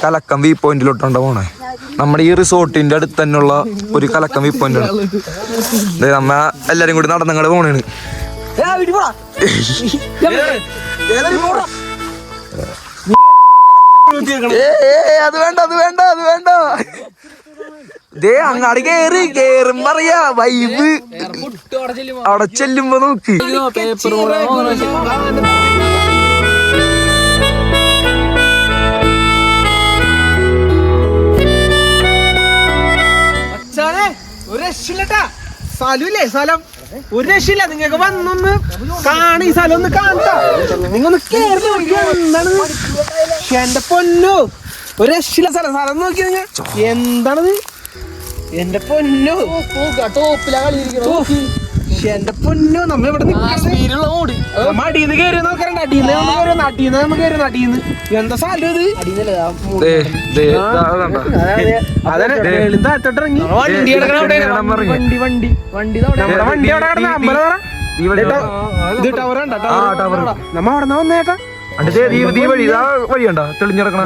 കലക്കം view പോയിന്റിലോട്ടാണ് പോണേ. നമ്മുടെ ഈ റിസോർട്ടിന്റെ അടുത്ത് തന്നെയുള്ള ഒരു കലക്കം വ്യൂ പോയിന്റ് ആണ്. നമ്മ എല്ലാരും കൂടി നടന്നങ്ങട് പോണേണ്. അത് വേണ്ട അത് വേണ്ട അത് വേണ്ട. ദേ അങ്ങാട് കേറും പറയാ വൈബ്. അവിടെ ചെല്ലുമ്പോ നോക്ക്. ഒരു രക്ഷയില്ലട്ടാ. സ്ഥലമില്ലേ സ്ഥലം ഒരു രക്ഷയില്ല. നിങ്ങൾക്ക് വന്നൊന്ന് കാണി സ്ഥലം ഒന്ന് കാണട്ടാ. നിങ്ങൊന്ന് കേറി എന്താണ് എന്റെ പൊന്നു. ഒരു രക്ഷയില്ല സ്ഥലം. സ്ഥലം നോക്കി നിങ്ങൾ എന്താണത് എന്റെ പൊന്നു. എന്റെ പൊന്നു നമ്മ ഇവിടെ അടിയിന്ന് കയറി നോക്കണ്ട. അടിയിന്ന് കയറി അടിയിന്ന് എന്താ സ്ഥലം ഇത്. താഴത്തോട്ടിറങ്ങി വണ്ടി വണ്ടി വണ്ടി വണ്ടി നമ്മുടെ വണ്ടി അവിടെ കിടന്ന അമ്പലം ഇത് ടവറാണ്ട. നമ്മ അവിടെ നിന്ന് വന്നേട്ടാ. വഴിയണ്ട തെളിഞ്ഞിറക്കണ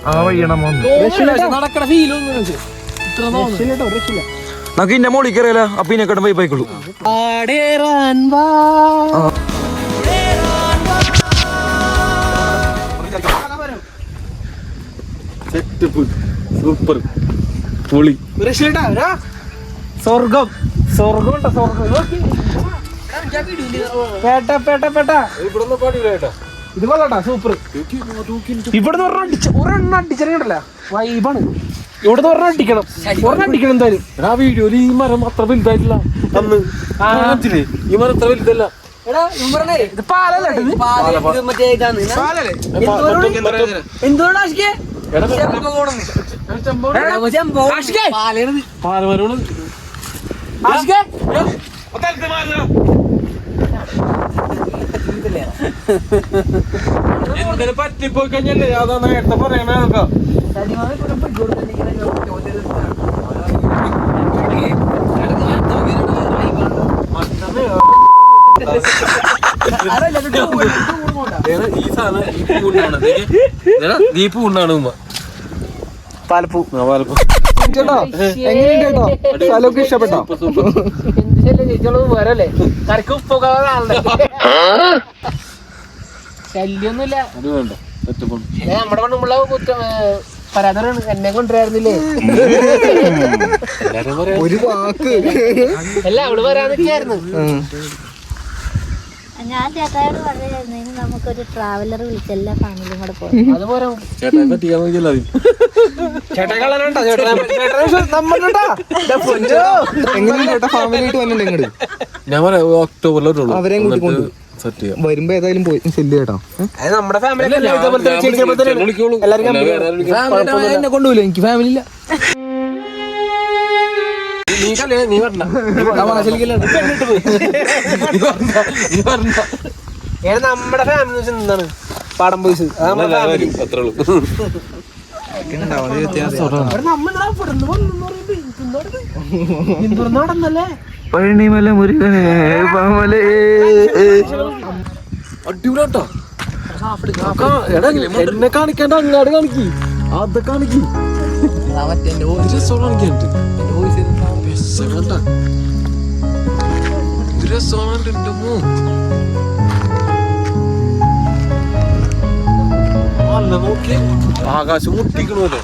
ആ വഴിയാണ് നടക്കണ ഫീലൊന്നും നമുക്ക് ഇന്ന മോളിൽ കയറിയാലോ. അപ്പൊ ഇതിനെക്കാട്ടും പോയി പോയിക്കോളൂ. സൂപ്പർ പൊളി സ്വർഗം സ്വർഗം ഉണ്ടോ സ്വർഗം. പേട്ട പേട്ട പേട്ട ഇത് കൊള്ളട്ടാ സൂപ്പർ. ഇവിടുന്ന് ഒരെണ്ണം അടിച്ചിറങ്ങണ്ടല്ലോ വൈബാണ്. ഇവിടുന്ന് ഒരെണ്ണം അടിക്കണം എന്തായാലും. ആ വീഡിയോയിൽ ഈ മരം അത്ര വലുതായിട്ടില്ല അന്ന്. ഈ മരം അത്ര വലുതല്ല. എന്തിനു പറ്റിപ്പോയി കഴിഞ്ഞല്ലേ അതാ നേരത്തെ പറയണ. ഈ സാധനം ഈ പൂണ്ടാണ് ഉമ്മ. പാലപ്പൂ പാലപ്പൂ സ്ഥലമൊക്കെ ഇഷ്ടപ്പെട്ടോ? വരല്ലേ കരക്ക് ഉപ്പൊക്കെ ശല്യൊന്നുമില്ല. അത് വേണ്ട നമ്മുടെ പണ്ടുള്ള കുറ്റം പരാതരാണ്. എന്നെ കൊണ്ടുവരായിരുന്നില്ലേ ഒരു വാക്ക് അല്ല അവള് വരാന്നൊക്കെയായിരുന്നു. ഞാൻ ചേട്ടായോട് പറയായിരുന്നു നമുക്കൊരു ട്രാവലർ വിളിച്ചെല്ലാ ഫാമിലിയും കൂടെ പോകും. അതുപോലെ ചേട്ടാ പറ്റിക്കാൻ നോക്കിയല്ലോ. ഞാൻ പറയാം ഒക്ടോബറിലോട്ടുള്ളൂ. അവരെയും വരുമ്പോ ഏതായാലും പോയി ശല്യം കേട്ടോ. നമ്മുടെ ഫാമിലി എന്നെ കൊണ്ടുപോയില്ല. എനിക്ക് ഫാമിലി ഇല്ല. നീ പറഞ്ഞ നമ്മുടെ ഫാമിലി എന്താണ് പാടം ബോയ്സ്. അത്രേ ഉള്ളൂ. നടന്നല്ലേ പഴനിമല മുരുകനെ പാമലേ അടിപൊളിയാട്ടോ. എന്നെ കാണിക്കാണ്ട് അങ്ങാട് കാണിക്കി അത് കാണിക്കി രസം കാണിക്കാണ്ട് രസമാണ്. നല്ല നോക്കി ആകാശം മുട്ടിക്കണല്ലോ.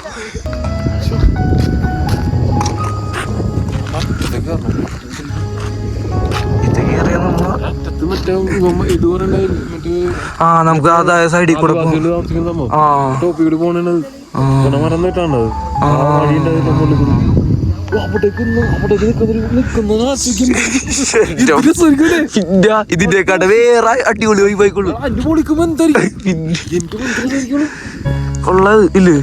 നമുക്ക് അതായ സൈഡിൽ കൂടെ ടോപ്പിക്കൂടെ പോണത് മറന്നിട്ടാണ്. ഇതിന്റെക്കാട്ട് വേറെ അടിപൊളി പോയി പോയിക്കൊള്ളു. അടിപൊളിക്കുമ്പോ എന്തായിരിക്കും കൊള്ളത് ഇല്ലേ.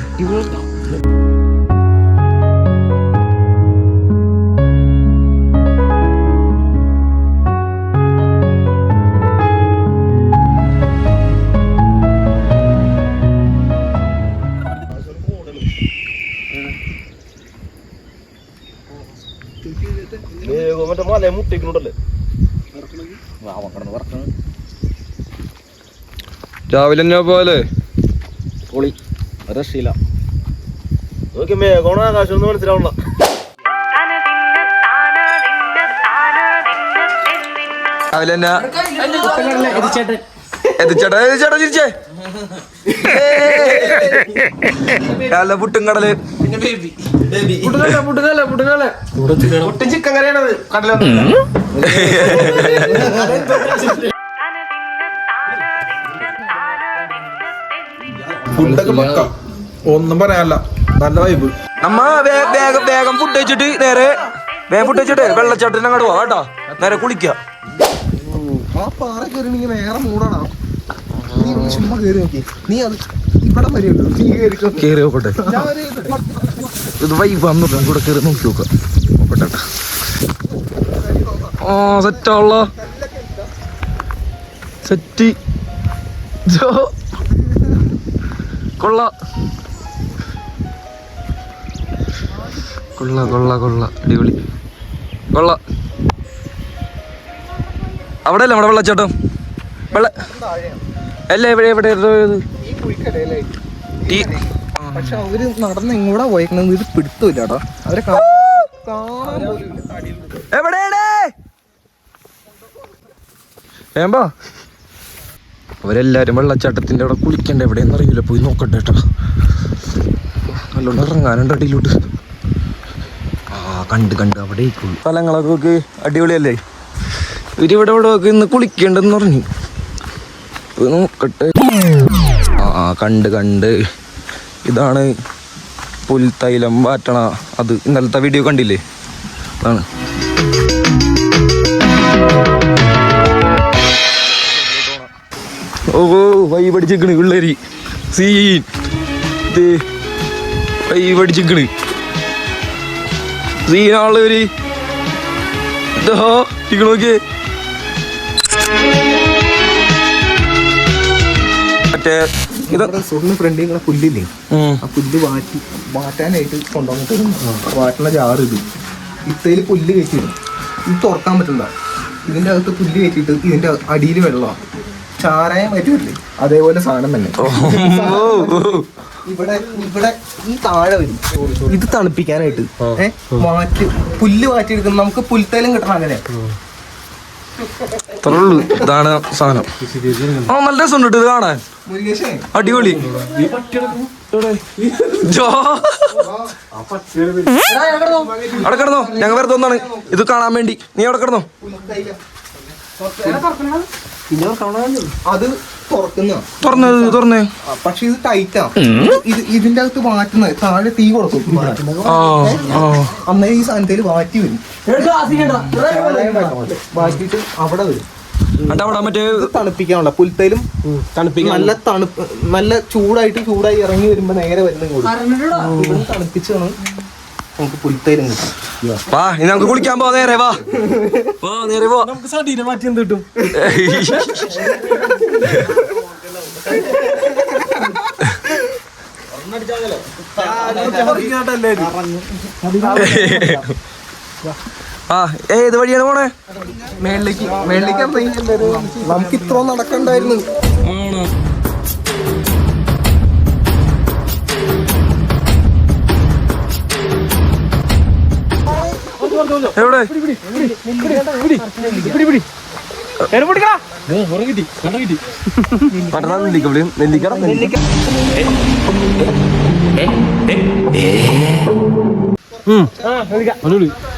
മറ്റേ മല മുട്ടിക്കുന്നുണ്ടല്ലേ രാവിലെ തന്നെ പോലെ പൊളി രക്ഷയില്ല നോക്കി മേഘോണ ആകാശം ഒന്നും മനസ്സിലാവണ്ട രാവിലെ തന്നെ എത്തിച്ചേട്ടാ ചിരിച്ചേ നല്ല പുട്ടും കടല് ചിക്കൻ കറിയാണത് കടല ഫുഡൊക്കെ പക്ക ഒന്നും പറയാനല്ല നല്ല വൈബ് നമ്മ വേഗം വേഗം ഫുഡ് വെച്ചിട്ട് നേരെ വേഗം ഫുഡ് വെച്ചിട്ട് വെള്ളച്ചാട്ടത്തിന് അങ്ങോട്ട് പോവാ കേട്ടോ നേരെ കുളിക്ക ആ പാറ കയറി വേറെ മൂടാണോ നീ ചുമ്മാ കയറി നോക്കി നീ അത് ഇവിടെ വരെയുള്ളൂ നീ കേറി നോക്കട്ടെ ഇത് വൈബ് വന്നിട്ട് നമുക്ക് ഇവിടെ കയറി നോക്കി നോക്കാം നോക്കട്ടെ ആ സെറ്റാള്ള സെറ്റ് കൊള്ള കൊള്ള കൊള്ള കൊള്ള അടിപൊളി കൊള്ള അവിടെ അല്ലേ നമ്മുടെ വെള്ളച്ചാട്ടം അല്ല എവിടെ എവിടെ പക്ഷെ അവര് നടന്ന് എങ്ങോട്ടാ പോയേക്കണത് ഇത് പിടുത്തില്ല കേട്ടോ അവരെ ഏമ്പാ അവരെല്ലാരും വെള്ളച്ചാട്ടത്തിന്റെ അവിടെ കുളിക്കണ്ട എവിടെയെന്ന് അറിയില്ല പോയി നോക്കട്ടെ കേട്ടോ നല്ലോണം ഇറങ്ങാനുണ്ട് അടിയിലോട്ട് ആ കണ്ട് അവിടെ സ്ഥലങ്ങളൊക്കെ നോക്ക് അടിപൊളിയല്ലേ ഇവരിവിടെ ഇവിടെ ഒക്കെ ഇന്ന് കുളിക്കണ്ടെന്ന് പറഞ്ഞു നോക്കട്ടെ ആ കണ്ട് ഇതാണ് പുൽത്തൈലം വാറ്റണ അത് ഇന്നലത്തെ വീഡിയോ കണ്ടില്ലേ അതാണ് ഓ വൈ പഠിച്ചിക്കണ് പിള്ളേരി സീൻ വൈ പഠിച്ചിക്കണ് സീനാളൊരു ഇതോ നോക്കിയേ മറ്റേ ഇത് സുഹൃത്തിന് ഫ്രണ്ടിൽ ഇങ്ങനെ പുല്ലില്ലേ ആ പുല്ല് വാറ്റാനായിട്ട് കൊണ്ടുവന്നിട്ട് വാട്ടണ ജാറ് ഇത് ഇത്തയിൽ പുല്ല് കയറ്റിയിടും ഇത് തുറക്കാൻ പറ്റില്ല ഇതിന്റെ അകത്ത് പുല്ല് കയറ്റിയിട്ട് ഇതിന്റെ അടിയിൽ വെള്ളമാണ് ചാരായം പറ്റില്ലേ അതേപോലെ സാധനം തന്നെ ഇവിടെ ഈ താഴെ വരും ഇത് തണുപ്പിക്കാനായിട്ട് പുല്ല് മാറ്റിയെടുക്കുന്ന നമുക്ക് പുൽത്തേലും കിട്ടണം അങ്ങനെ അത്രയുള്ളൂ ഇതാണ് സാധനം ആ നല്ല രസമുണ്ട് ഇത് കാണാൻ അടിപൊളി അവിടെ കിടന്നോ ഞങ്ങൾ വെറുതെ ഒന്നാണ് ഇത് കാണാൻ വേണ്ടി നീ അവിടെ കിടന്നോ അത് തുറന്നേ പക്ഷെ ഇത് ടൈറ്റാ ഇതിന്റെ അകത്ത് മാറ്റുന്നത് താഴെ തീ കൊടുക്കും അന്നേ ഈ സാധനത്തിൽ വാറ്റി വരും വാറ്റിട്ട് അവിടെ വരും മറ്റേ തണുപ്പിക്കാനുള്ള പുൽത്തേലും നല്ല തണുപ്പ് നല്ല ചൂടായി ഇറങ്ങി വരുമ്പോ നേരെ വരുന്ന തണുപ്പിച്ചാണ് നമുക്ക് പുൽത്തേലും കിട്ടും വാ ഇനി നമുക്ക് കുളിക്കാൻ പോ നേരെ വാ നേരെ പോ നമുക്ക് സടീനെ മാറ്റി എന്ത് കിട്ടും ആ ഏത് വഴിയാണ് പോണേ മേളിലേക്ക് നമുക്ക് ഇത്ര നടക്കണ്ടായിരുന്നു എവിടെ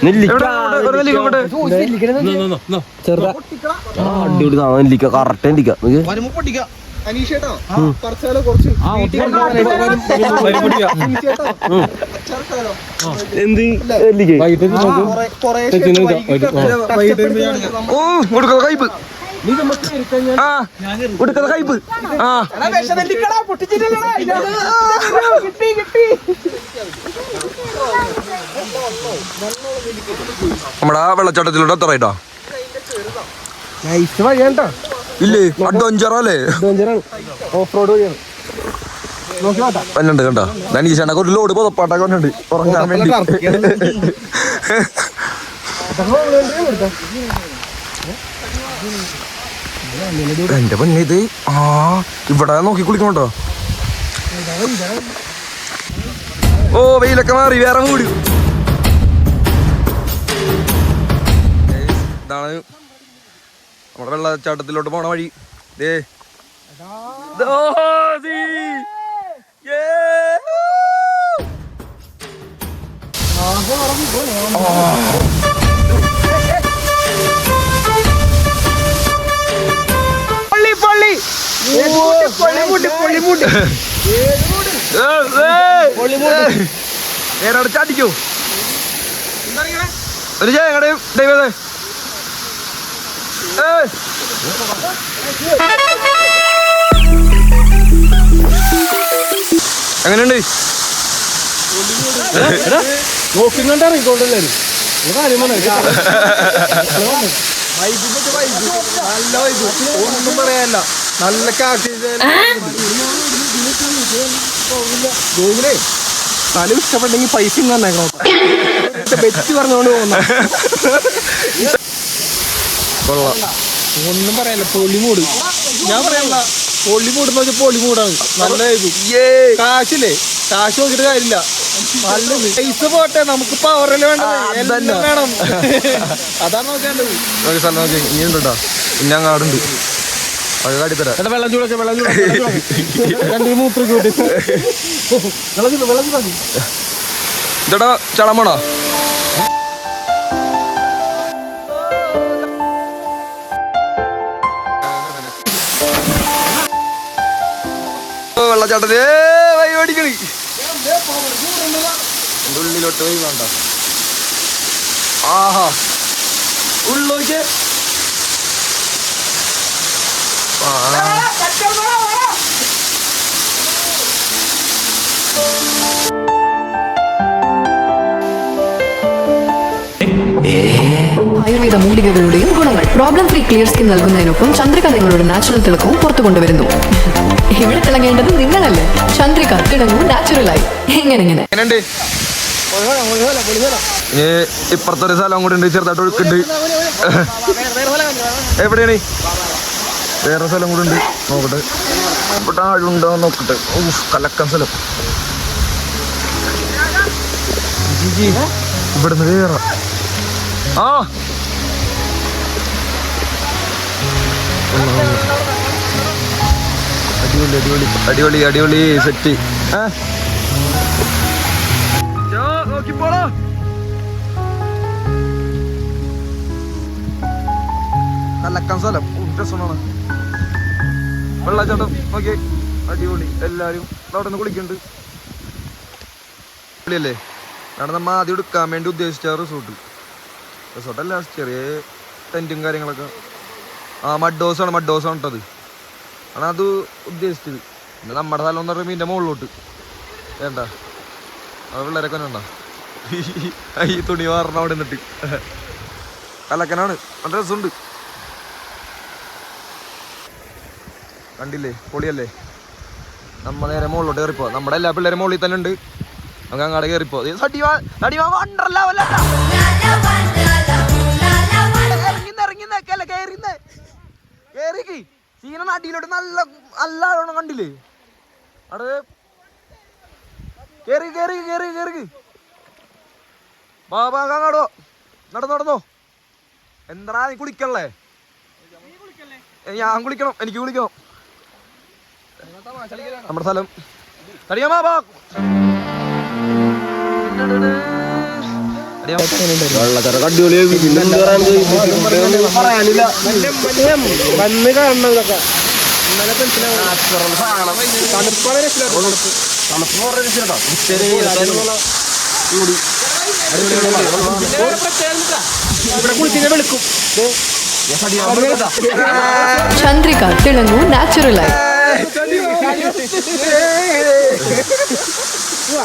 നെല്ലിക്ക നെല്ലിക്ക കറക്റ്റ് നെല്ലിക്ക കയ്പ് കൊടുക്കുന്ന കയ്പ് നമ്മുടെ ആ വെള്ളച്ചാട്ടത്തിലൂടെ എത്ര ആയിട്ടാ ഇല്ലേ അഡ്വഞ്ചറല്ലേ ഓഫ് റോഡ് വഴിയാണ് വന്നുണ്ട് കണ്ടോ ധനീഷ് ഒരു ലോഡ് പുതപ്പാട്ടൊക്കെ വന്നിട്ടുണ്ട് ഉറങ്ങാൻ വേണ്ടി എന്റെ പൊന്നെ ഇത് ഇവിടെ നോക്കി കുളിക്കണോട്ടോ. ഓ വെയിലൊക്കെ മാറി വേറെ മൂടി. ഇതാണ് നമ്മുടെ വെള്ളച്ചാട്ടത്തിലോട്ട് പോണ വഴി. ചാടിക്കോ ഒരു ചേങ്ങടെ ദൈവതേ. എങ്ങനെയുണ്ട്? നോക്കിക്കൊണ്ടിറങ്ങിക്കൊണ്ടല്ലേ ഒന്നും പറയാല്ല. നല്ല കാശ് സ്ഥലം ഇഷ്ടപ്പെട്ടെങ്കിൽ പൈസ തന്നേക്കണം. ബെറ്റ് പറഞ്ഞോണ്ട് പോകുന്ന ഒന്നും പറയാല്ല. പൊളിമൂട് ഞാൻ പറയാനുള്ള പൊളിമൂടെന്ന് വെച്ചാൽ പൊളിമൂടാണ്. നല്ല കാശില്ലേ, കാശ് നോക്കിട്ട് കാര്യമില്ല. നല്ല പൈസ പോട്ടെ, നമുക്ക് പവറല്ലേ വേണ്ടത്, എല്ലാം വേണം. അതാണ് നോക്കേണ്ടത്. ഇനിയുണ്ടോ? പിന്നെ അങ്ങാടുണ്ട് അത് കാട്ടിത്തരാം. വെള്ളം ചൂടൊക്കെ വെള്ളം ചൂട് 2-3 ചൂട് വെള്ളം ചൂടാക്കി ഇതടാ ചളമണോ? വെള്ളച്ചാട്ടത്തില് വൈ ഓടിക്കണി ഉള്ളിലോട്ട് വൈ വേണ്ട. ആഹാ ഉള്ളോക്ക് ആയുർവേദ മൂലികകളുടെയും ഗുണങ്ങൾ. പ്രോബ്ലം ഫ്രീ ക്ലിയർ സ്കിൻ നൽകുന്നതിനൊപ്പം ചന്ദ്രിക നിങ്ങളുടെ നാച്ചുറൽ തിളക്കവും പുറത്തു കൊണ്ടുവരുന്നു. ഇവിടെ തിളങ്ങേണ്ടത് നിങ്ങളല്ലേ. ചന്ദ്രിക തിളങ്ങും നാച്ചുറലായി. എങ്ങനെ ഇപ്പുറത്തൊരു സ്ഥലം കൂടെ ഉണ്ട്, ചെറുതായിട്ട് ഒഴുക്കുണ്ട്. എവിടെയാണ്? വേറെ സ്ഥലം കൂടെ ഉണ്ട്, നോക്കട്ടെ. ഇവിടെ ആഴുണ്ടോ നോക്കട്ടെ. കലക്കാൻ സ്ഥലം. ഇവിടുന്ന് വേറെ അടിപൊളി അടിപൊളി അടിപൊളി അടിപൊളി സെറ്റ്. നോക്കിപ്പോളോ കലക്കാൻ സ്ഥലം രസമാണ്. വെള്ളച്ചാട്ടം നോക്കി അടിപൊളി. എല്ലാരും അവിടെ നിന്ന് കുളിക്കുന്നുണ്ട്. അല്ലേ അവിടെ നമ്മ ആദ്യം എടുക്കാൻ വേണ്ടി ഉദ്ദേശിച്ച റിസോർട്ടല്ല, ചെറിയ ടെന്റും കാര്യങ്ങളൊക്കെ. മഡ് ഹൗസാണ് കേട്ടത്. ആണ് അത് ഉദ്ദേശിച്ചത്. പിന്നെ നമ്മുടെ സ്ഥലം എന്ന് പറയുമ്പോൾ ഇതിൻ്റെ മുകളിലോട്ട് വേണ്ട. അത് പിള്ളേരൊക്കെ വേണ്ട. ഈ തുണി മാറണം അവിടെ നിന്നിട്ട്. കലക്കനാണ്, നല്ല രസമുണ്ട്. കണ്ടില്ലേ, പൊളിയല്ലേ. നമ്മ നേരെ മുകളിലോട്ട് കയറിപ്പോ. നമ്മുടെ എല്ലാ പിള്ളേരും മുകളിൽ തന്നെ ഉണ്ട്. നമുക്ക് അങ്ങാടെ കയറിപ്പോ. സീന അടിയിലോട്ട് നല്ല നല്ല ആളോണം കണ്ടില്ലേ. അവിടെ കേറി കേറി കേറി കേറി ബാബാ അങ്ങാടോ നടന്നോ. എന്താ നീ കുളിക്കണല്ലേ? ഞാൻ കുളിക്കണം, എനിക്ക് കുളിക്കണം. നമ്മുടെ സ്ഥലം തടിയാ ബാ. വെള്ളച്ചാട്ടം അടിപൊളിയായി. പറയാനില്ല, വന്ന് കാണണം ഇതൊക്കെ. ചന്ദ്രിക തിളങ്ങൂ നാച്ചുറലായി.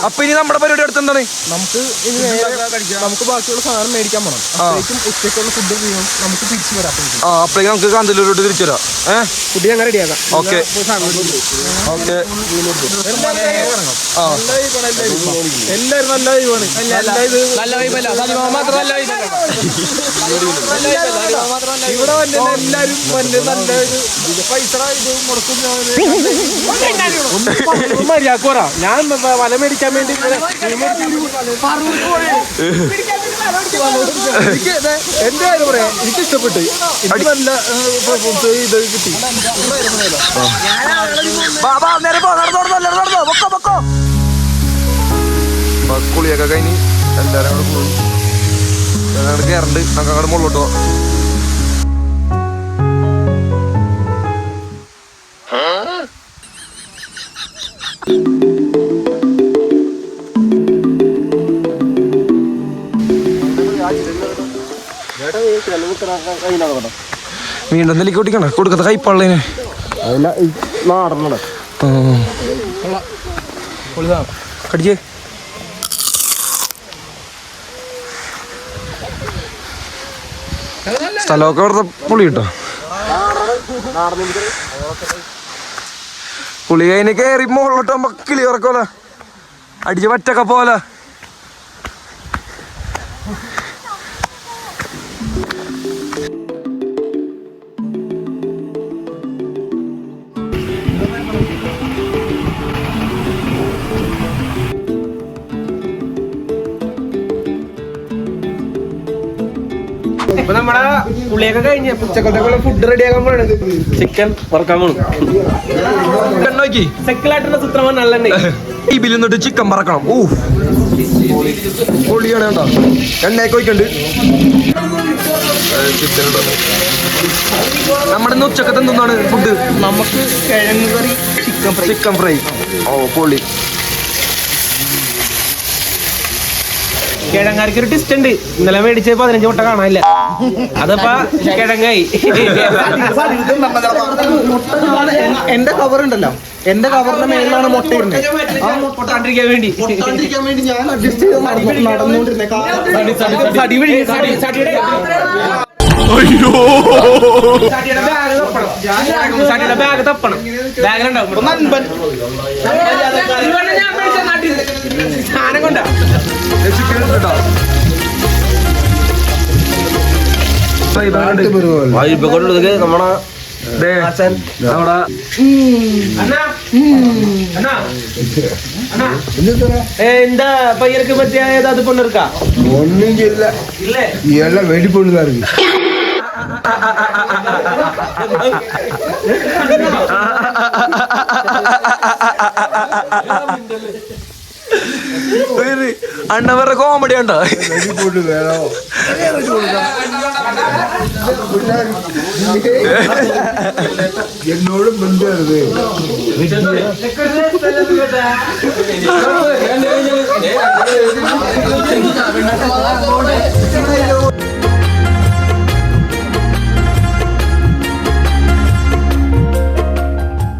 അപ്പൊ ഇനി നമ്മുടെ പരിപാടി അടുത്ത് എന്താണ്? നമുക്ക് ഇനി നേരെ നമുക്ക് ബാക്കിയുള്ള സാധനം മേടിക്കാൻ പോകണം. അപ്പോഴേക്കും ഉച്ചയ്ക്കുള്ള ഫുഡ് ചെയ്യണം. നമുക്ക് തിരിച്ചു വരാം. അപ്പോഴേക്കും നമുക്ക് കാന്തല്ലൂരോട്ട് തിരിച്ചു വരാം. ഫുഡ് ഞങ്ങൾ റെഡിയാക്കാം. Okay okay. എല്ലാവരും നല്ല വൈബാണ്. ഇവിടെ വന്നിട്ട് എല്ലാരും വന്ന് നല്ല പൈസ മര്യാദ. ഞാൻ വല മേടിക്കാൻ വേണ്ടി എന്റെ കാര്യം പറയാം. എനിക്ക് ഇഷ്ടപ്പെട്ടു. എനിക്ക് നല്ല ഇത് കിട്ടി. കുളിയൊക്കെ കഴിഞ്ഞ് എല്ലാരും കൂടെ പോയി കയറണ്ട്. നമുക്ക് അങ്ങോട്ട് മുകളിലോട്ട് പോവാം. വീണ്ടും നെല്ലിക്ക് കുട്ടിക്കണ കൊടുക്കത്ത കൈപ്പള്ളേന് കടിച്ചേ. സ്ഥലമൊക്കെ വെറുതെ പുളി കിട്ടോ. പുളി കഴിഞ്ഞ് കയറി മുകളിലോട്ടാകുമ്പോ കിളി ഇറക്കോല അടിച്ച് പറ്റൊക്കെ പോലെ. ഇപ്പൊ നമ്മടെ പുളിയൊക്കെ കഴിഞ്ഞ് ഉച്ചക്കത്തേക്കുള്ള ഫുഡ് റെഡിയാക്കാൻ പോണ്. ചിക്കൻ വറക്കാൻ പോണു. സെക്കിലായിട്ടുള്ള ചിത്രമാണ് നല്ലെണ്ണ ഈ ബില്ലിന്നിട്ട് ചിക്കൻ പറക്കണം. പൊളിയാണ് കേട്ടോ. എണ്ണയൊക്കെ ഒഴിക്കണ്ട്. നമ്മുടെ ഇന്ന് ഉച്ചക്കത്തെ എന്താണ് ഫുഡ്? നമുക്ക് കിഴങ്ങ് കറി, ചിക്കൻ ഫ്രൈ. ഓ പൊളി. കിഴങ്ങാർക്ക് ഒരു ടിസ്റ്റ് ഉണ്ട്. ഇന്നലെ മേടിച്ച 15 മുട്ട കാണാനില്ല. അതപ്പോ കിഴങ്ങായി. എന്റെ കവർ ഉണ്ടല്ലോ, എന്റെ കവറിന്റെ മേളിലാണ് മുട്ട ഇടുന്നത്. ആ പൊട്ടാണ്ടിരിക്കാൻ വേണ്ടി ഞാൻ അഡ്ജസ്റ്റ് ചെയ്ത് നടന്നുകൊണ്ടിരുന്നേ. ബാഗ് തപ്പണം. ബാഗിലുണ്ടാവും സാധനം കൊണ്ടാ. എന്താ പയ്യർക്ക് പറ്റിയ ഏതാത് പൊണ്ണെടുക്ക ഒന്നും ചെയ്യില്ല. എല്ലാം വേണ്ടി പൊണ്ണുതാ അണ്ണവരുടെ കോമഡി ഉണ്ടോ? വെടിപ്പൊട്ട് വേണോ എന്നോട് മിണ്ടരുത്.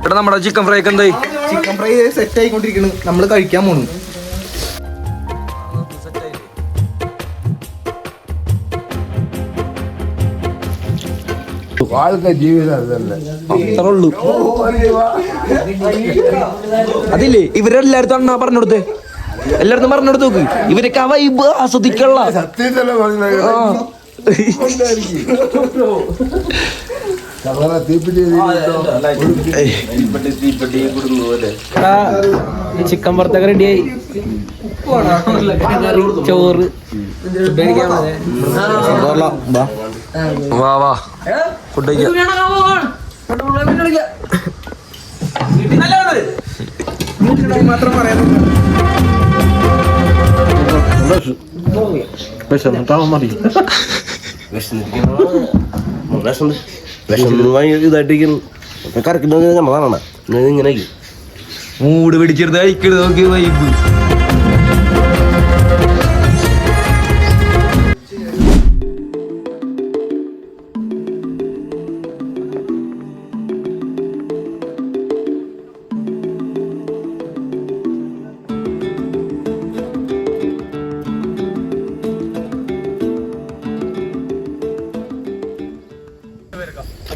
എടാ നമ്മുടെ ചിക്കൻ ഫ്രൈ ഒക്കെ എന്തായി? ചിക്കൻ ഫ്രൈ സെറ്റ് ആയിക്കൊണ്ടിരിക്കുന്നു. നമ്മള് കഴിക്കാൻ പോണു. வாழ்க்கை ജീവിതം അതല്ലേ. അത്രേ ഉള്ളൂ. അതില്ലേ ഇവരെല്ലായിടത്തും അണ്ണാ പറഞ്ഞു കൊടുത്തേ. എല്ലായിടത്തും പറഞ്ഞു കൊടുത്ത് നോക്ക്. ഇവരൊക്കെ ആ വൈബ് ആസ്വദിക്കള്ള. സത്യത്തിലെ ചിക്കൻ വറുത്തൊക്കെ റെഡിയായി. ചോറ് വാ വാ ഫുഡ് മാത്രം പറയാൻ ഇതായിട്ടിരിക്കുന്നു. കറക്കുന്നത് നമ്മളാണ് ഇങ്ങനെ മൂട് പിടിച്ചെടുത്ത് കഴിക്കരുത്. നോക്കി വൈബ്.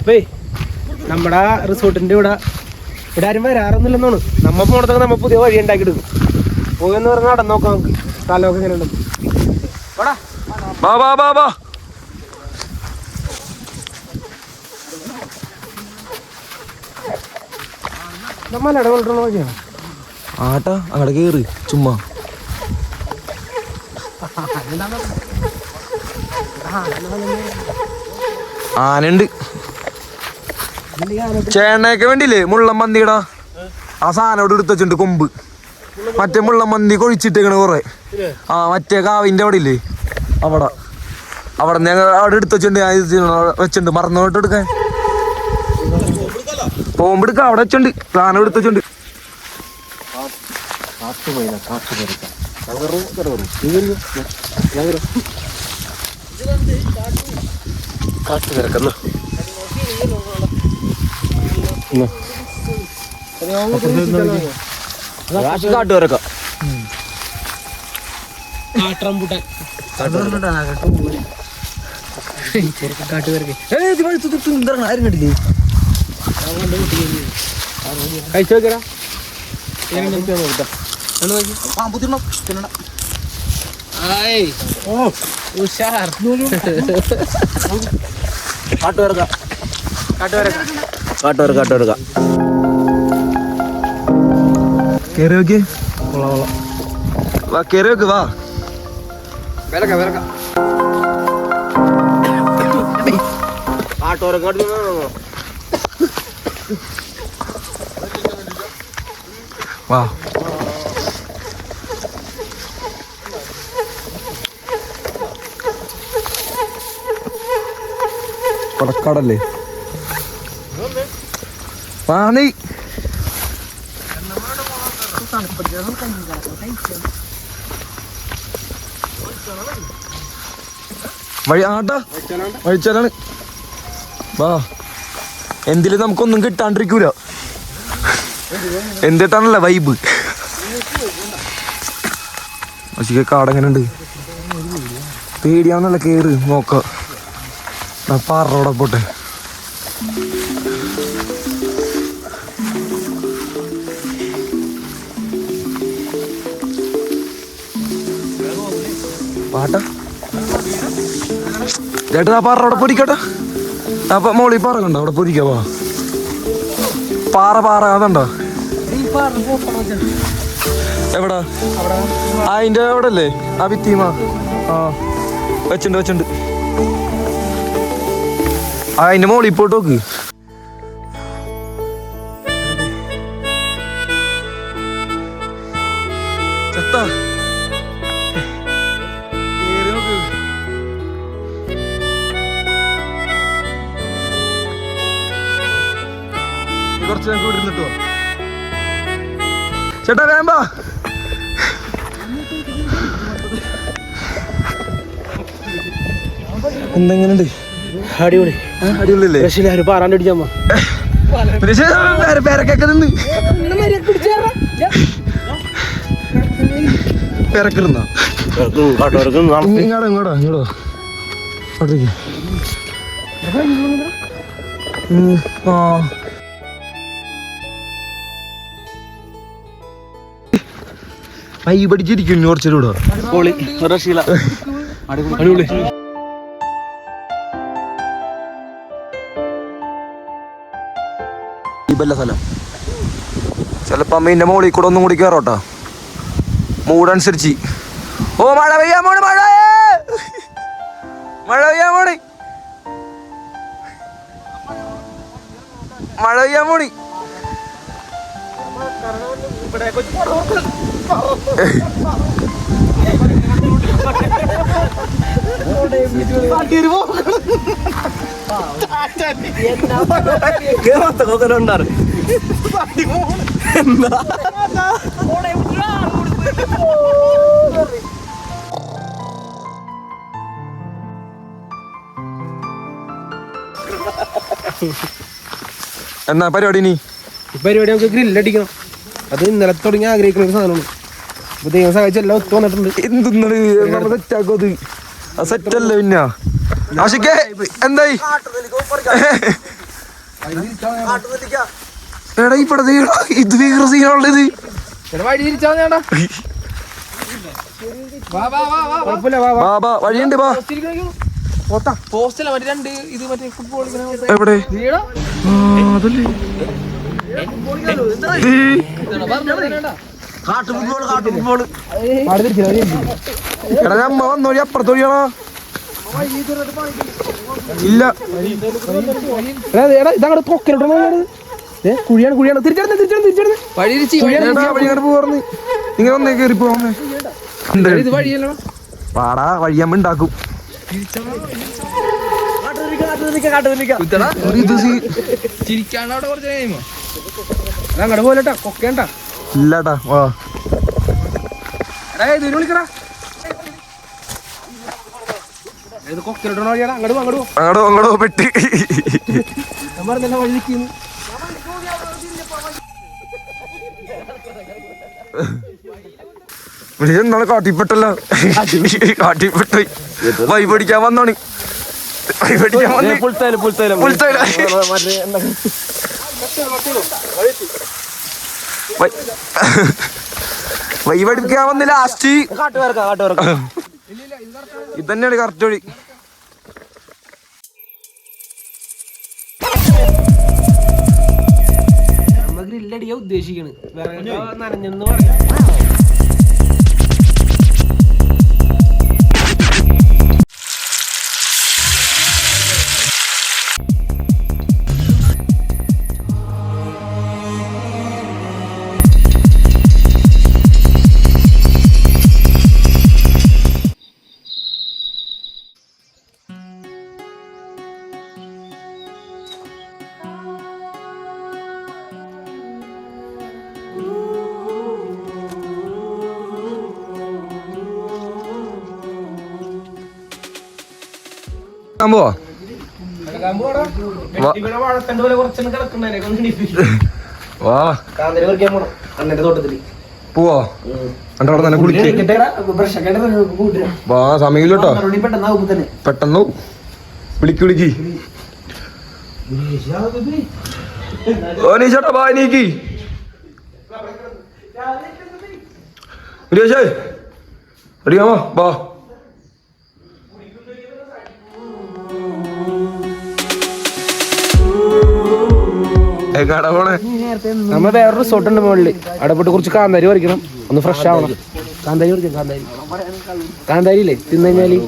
അപ്പേ നമ്മുടെ റിസോർട്ടിന്റെ ഇവിടെ ആരും വരാറൊന്നുമില്ലെന്നാണ്. നമ്മ പോണത്തൊക്കെ നമ്മ പുതിയ വഴി ഉണ്ടാക്കിയെടുക്കും. പോയെന്ന് പറഞ്ഞാൽ നടന്നു നോക്കാം നമുക്ക് സ്ഥലമൊക്കെ എങ്ങനെ ഉണ്ട്. വാ വാ വാ വാ. നമ്മൾ ഇടപെട്ടുള്ള വഴിയാണ്. ആട്ടാ അങ്ങടെ കേറ് ചുമ്മാ. ആനയുണ്ട്. ചേട്ടനൊക്കെ വേണ്ടിയില്ലേ മുള്ളം മന്തിടാ ആ സാധനം അവിടെ എടുത്ത് വെച്ചിട്ടുണ്ട് കൊമ്പ്. മറ്റേ മുള്ളം മന്തി കൊഴിച്ചിട്ടേക്കണ് കൊറേ. ആ മറ്റേ കാവിന്റെ അവിടെ ഇല്ലേ അവിടെ ഞങ്ങൾ അവിടെ എടുത്ത് വെച്ചിട്ടുണ്ട്. വെച്ചിട്ടുണ്ട് മറന്നോട്ട് എടുക്കാൻ പോകുമ്പോ എടുക്കാം. അവിടെ വെച്ചിട്ടുണ്ട് സാധനം എടുത്ത് വെച്ചിട്ടുണ്ട്. കാട്ടുവരക്ക കഴിച്ചു നോക്കരാ. കാട്ടുവരക്ക കേറി നോക്കി. വാ കേറി നോക്ക് വാ. വാ കൊടക്കാടല്ലേ വാ നീ. വഴി ആട്ടാ വഴിച്ചാലാണ്. വാ എന്തിലും നമുക്കൊന്നും കിട്ടാണ്ടിരിക്കൂല. എന്തിട്ടാണല്ലേ വൈബ്. പക്ഷേ കാടെങ്ങനെ ഉണ്ട് പേടിയാന്നല്ല. കേറ് നോക്ക പാറോടെ പോട്ടെ. പാട്ടാ ചേട്ടാ ആ പാറ അവിടെ പൊരിക്കട്ടെ. അപ്പൊ മോളി പാറ കണ്ടോ അവിടെ പൊരിക്കാവാ. പാറ അതുണ്ടോ എവിടാ? അതിന്റെ അവിടെ അല്ലേ ആ ഭിത്തിമാ. ആ വെച്ചിട്ടുണ്ട്. അതിന്റെ മോളിൽ പോയിട്ട് നോക്ക്. ചെത്താ കുറച്ച് ഞങ്ങൾക്ക് ഇവിടെ ഇരുന്നിട്ടോ. ചേട്ടാ വേമ്പാ. എന്തെങ്ങനുണ്ട്? അടിപൊളി അടിപൊളിയല്ലേ? പാറാണ്ടടിച്ചാ പേരക്കൊക്കെ നിന്ന് പേരക്കിരുന്നോ ഇങ്ങോട്ടോ അവിടേക്ക്. ആ ഈ പഠിച്ചിരിക്കും കുറച്ചുകൂടെ. അടിപൊളി. ഇല്ല സ്ഥലം ചിലപ്പോ അമ്മേന്റെ മോളിൽ കൂടെ ഒന്നും കൂടി കയറോട്ടാ മൂടനുസരിച്ച്. ഓ മഴ പെയ്യാൻ പോണി. എന്നാ പരിപാടി? നീ പരിപാടി നമുക്ക് ഗ്രില്ലടിക്കണം. അത് ഇന്നലെ തുടങ്ങി ആഗ്രഹിക്കുന്ന ഒരു സാധനമാണ്. അപ്പൊ ദൈവം സഹായിച്ച എല്ലാം ഒത്തു വന്നിട്ടുണ്ട്. എന്ത് സെറ്റാക്കോ അത്? സെറ്റല്ലേ പിന്നെ ആഷിക്കേ എന്തായി? എടാ ഇപ്പഴത്തെ ഇത് വികൃതിയാണുള്ളത്. വഴി തിരിച്ചാ ചേട്ടാ. വഴിയുണ്ട് ബാ. പോസ്റ്റല്ല മറ്റേ രണ്ട് ഇത് മറ്റേ ഫുട്ബോൾ എവിടെ അതല്ലേ എടാ അമ്മ വന്നോടി അപ്പുറത്തോടിയാണോ? ഇല്ല ഇതങ്ങോട്ട് പൊക്കലോട്ടോ. കുഴിയാണ് കുഴിയാണ്. തിരിച്ചെടുത്ത് വഴി തിരിച്ച് വഴിയാണ് പോർന്ന്. നിങ്ങൾ ഒന്നേ കയറി പോവാമേ. ഇത് വഴിയല്ലോ. പാടാ വഴിയമ്മ ഉണ്ടാക്കും. ചിരിക്കാണ്ട് അവിടെ കുറച്ച് കഴിയുമ്പോ അങ്ങോട്ട് പോലെട്ടാ കൊക്കേണ്ട. ഇല്ലാട്ടാ വാ. ഇതിന് വിളിക്കടാ. ഇത് കൊക്കലോട്ടോ വഴിയാടാ. അങ്ങോട്ട് അങ്ങോട്ട് പോ. അങ്ങോട്ടോ പെട്ട്. ഞാൻ പറഞ്ഞ വഴി നിൽക്കുന്നു. എന്താണ് കാട്ടിപ്പെട്ടല്ലോ. കാട്ടിപ്പെട്ട് വൈ പഠിക്കാൻ വന്നോണി. വൈ പഠിക്കാൻ വന്ന് വൈ പഠിക്കാൻ വന്ന് ലാസ്റ്റ് ഇതന്നെയാണ് കറക്റ്റ് വഴി. ഗ്രില്ലടിയാ ഉദ്ദേശിക്കണ്. നനഞ്ഞെന്ന് പറയാം. പോവാ വാ പോവാ. അവിടെ തന്നെ കുളിക്ക. വാ സമയം കേട്ടോ. പെട്ടെന്ന് വിളിക്ക്. ഓ നീച്ചേട്ടാ ബാ നീക്കി. സുരേഷേ അടിയാമോ ബാ. നമ്മ വേറൊരു റിസോർട്ട് ഉണ്ട് മുകളില്. അവിടെ പോയിട്ട് കുറച്ച് കാന്താരി പറിക്കണം. ഒന്ന് ഫ്രഷ് ആവണം. കാന്താരി പറിക്കാം. കാന്താരി ഇല്ലേ തിന്നു കഴിഞ്ഞാല്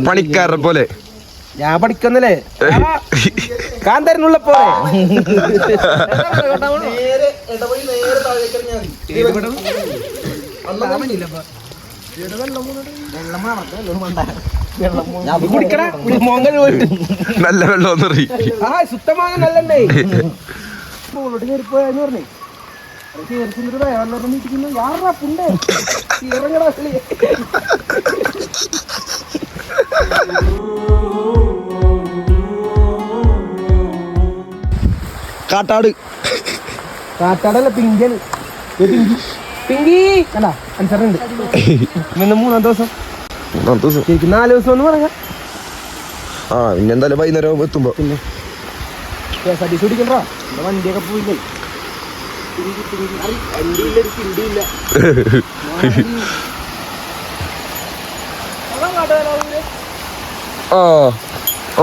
പണിക്കാരനെ പോലെ. ഞാൻ പഠിക്കുന്നല്ലേ കാന്താരിനുള്ള പോലെ. നല്ല വെള്ളം സുത്തമായ നല്ലേ. മുകളിലോട്ട് കയറിപ്പോയെന്ന് പറഞ്ഞേ യാറാ പുണ്ടേ ഇറങ്ങടാ. കാട്ടാടല്ല പിങ്കന്. പിങ്കി അല്ല അനുസരണുണ്ട്. ഇന്ന് 3-ാം ദിവസം. 4 ദിവസം എന്ന് പറയാം. ആ പിന്നെ എന്തായാലും വൈകുന്നേരം എത്തുമ്പോ പിന്നെ KSRTC പിടിക്കണ്ടാ. വണ്ടിയൊക്കെ പോയില്ലേ. ആ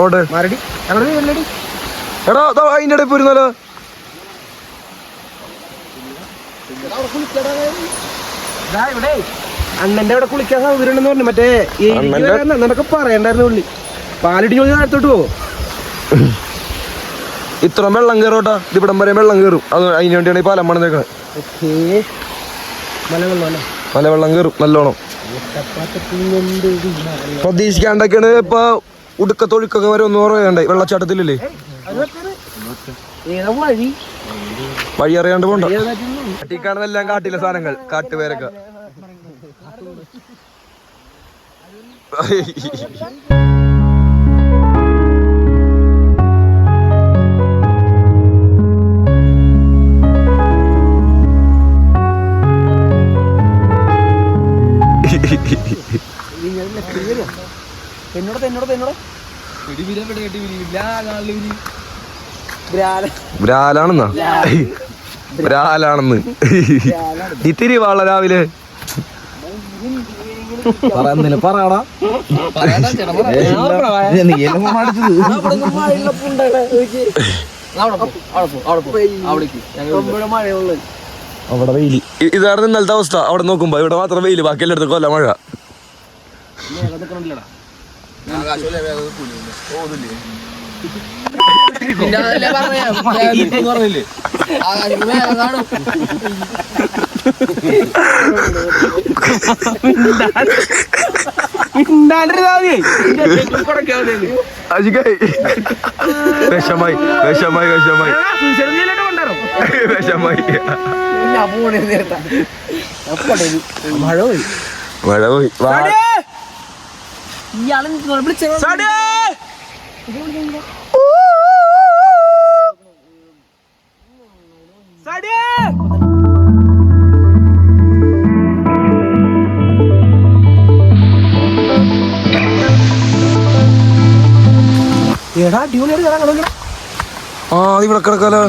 ഓടെ മരടി ഞങ്ങളുടെ എടാ അതിന്റെ ഇടയിൽ പോയിരുന്നല്ലോ. ഇവിടെ അണ്ണന്റെ അവിടെ കുളിക്കാൻ സൗകര്യം ഉണ്ടെന്ന് പറഞ്ഞു. മറ്റേ എന്നൊക്കെ പറയണ്ടായിരുന്നു പുള്ളി. പാലിടി ജോലി നേരത്തോട്ട് പോവോ. ഇത്ര വെള്ളം കയറോട്ടാ. ഇതിവിടം വരെ വെള്ളം കയറും. അത് അതിന് വേണ്ടിയാണ് ഈ പാലം പണിതേക്കണേ. മലവെള്ളം കയറും നല്ലോണം. പ്രതീക്ഷിക്കാണ്ടൊക്കെയാണ് ഇപ്പൊ ഉടുക്കത്തൊഴുക്കൊക്കെ വരെ ഒന്നും പറയണ്ടേ. വെള്ളച്ചാട്ടത്തിലല്ലേ വഴി അറിയാണ്ട് പോണ്ട. കാട്ടിക്കാണെന്നെല്ലാം കാട്ടിലെ സാധനങ്ങൾ. കാട്ടുപേരൊക്കെ എന്നോട് ബ്രാലാണെന്നാ ബ്രാലാണെന്ന് ഇത്തിരി വാള രാവിലെ പറയടാ അവിടെ വെയില്. ഇതായിരുന്നു ഇന്നലത്തെ അവസ്ഥ. അവിടെ നോക്കുമ്പോ ഇവിടെ മാത്രം വെയില്, ബാക്കി എല്ലായിടത്തും കൊല്ല മഴ. വിഷമായി വിഷമായി വിഷമായി വിഷമായി. മഴ പോയി. മഴ പോയി. എടാ അടിപൊളിയായിട്ട് കിടക്കണം. ആ ഇവിടെ കിടക്കാലോ.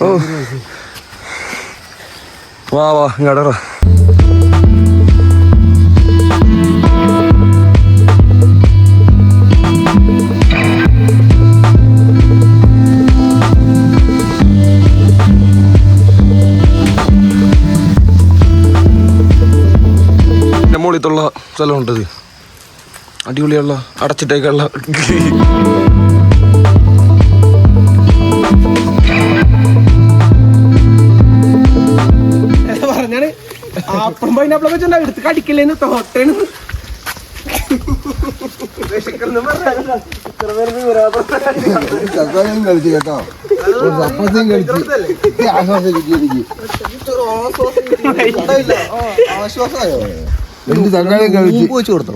ഓ വാ വാ ഇങ്ങോട്ടാ. മോളിത്തുള്ള സ്ഥലമുണ്ടത്, അടിപൊളിയുള്ള അടച്ചിട്ടേക്കുള്ള. പറഞ്ഞാണ് ആപ്പിളും പൈനാപ്പിളൊക്കെ വെച്ചാൽ എടുത്ത് കടിക്കല്ലേന്ന് തോട്ടേന്ന് കളിച്ചു കേട്ടോ, സപ്പസയും കളിച്ച് ആശ്വാസം കിട്ടിയെനിക്ക്. ആശ്വാസമായോ? എന്ത് തക്കാളിയും കഴിച്ച് വെച്ച് കൊടുത്തോ.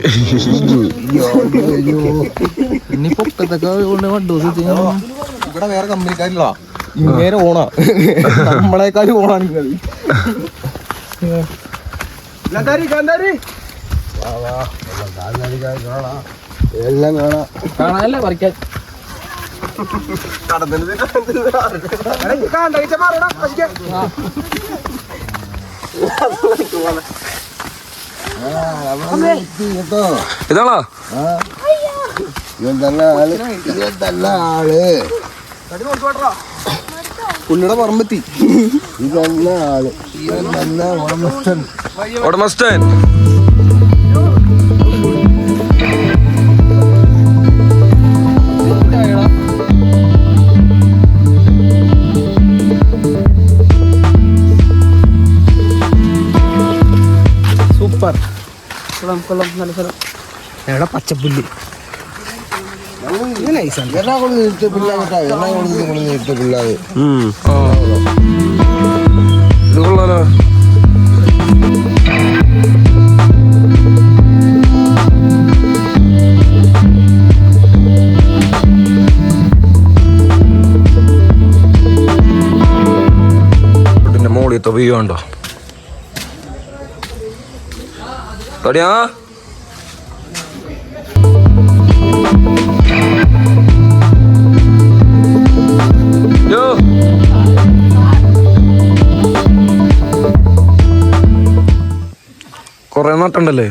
ഇനി പൊക്കത്തൊക്കെ ഇവിടെ വേറെ കമ്പനിക്കാരില്ല, ഇങ്ങനെ ഓണാ. നമ്മളെക്കാളും ഓണാണ് നിങ്ങൾ. എല്ലാം കാണാം. കാണാനല്ലേ പറിക്കാൻ. കേട്ടോ ഇതാണോ ഇവൻ തന്നെ ആള്, ഇവൻ തന്നെ ആള്. പുള്ളിയുടെ പറമ്പെത്തി. ഇതന്നെ ആള്, ഇവൻ തന്നെ ഉടമസ്ഥൻ. ഉടമസ്ഥൻ. സൂപ്പർ. കൊള്ളാം, നല്ല സ്ഥലം. എടാ പച്ചപ്പുല്ല് എറണാകുളം ഇഷ്ടപ്പിള്ള കേട്ടോ, എറണാകുളത്ത് ഇഷ്ടപ്പിള്ളാതെ. ഇത് കൊള്ളാലോ. ഇതിന്റെ മോളിത്തെ വ്യൂ ഉണ്ടോ തടിയാ? കൊറേ നട്ടുണ്ടല്ലേ.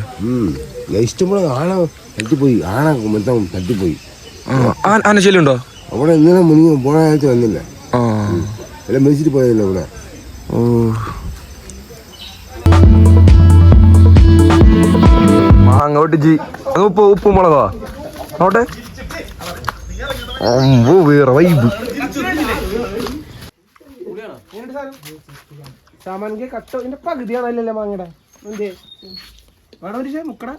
ഇഷ്ടംപോലെ ആന തട്ടിപ്പോയി, ആന മൊത്തം തട്ടിപ്പോയി. ആനശല്യം ഉണ്ടോ അവിടെ? ഇന്നലെ മുന്നിൽ പോണ ആഴ്ച വന്നില്ല, എല്ലാം മേടിച്ചിട്ട് പോയതല്ലോ ഇവിടെ. ഓ മാങ്ങ പൊട്ടിച്ച് ഉപ്പും മുളകാ നോട്ടെ. വേറെ വൈബ്. സാമാന്യ കട്ട ഇതിന്റെ പകുതിയാണല്ലേ മാങ്ങയുടെ. എന്തേ വേണം ഒരു മുക്കട.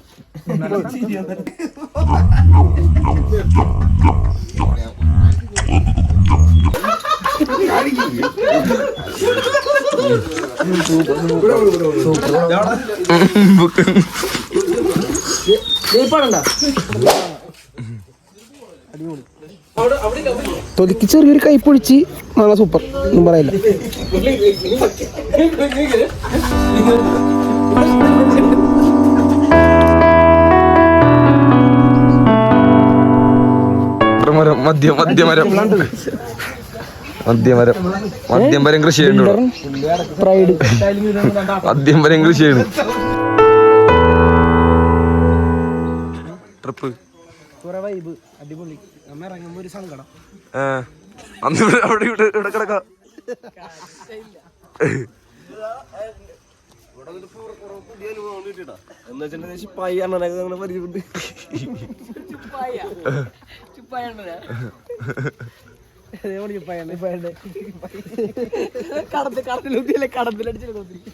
തൊലിക്ക് ചെറിയൊരു കൈ പൊളിച്ച് നല്ല സൂപ്പർ ഒന്നും പറയില്ല. മദ്യമരം വരെ കൃഷി ചെയ്യുന്നുണ്ടോ? മദ്യം വരെ കൃഷി ചെയ്യണു. ട്രിപ്പ് അടിപൊളി. നമ്മ ഇറങ്ങുമ്പോ ഒരു സങ്കടം. അന്ന് അവിടെ ഇവിടെ കിടക്കാം.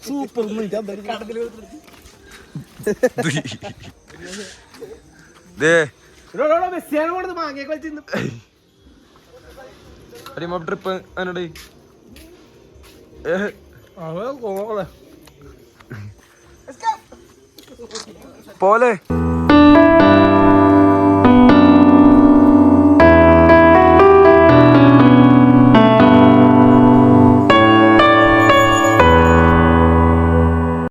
സൂപ്പർ ട്രിപ്പ് അതിനോട് പോലെ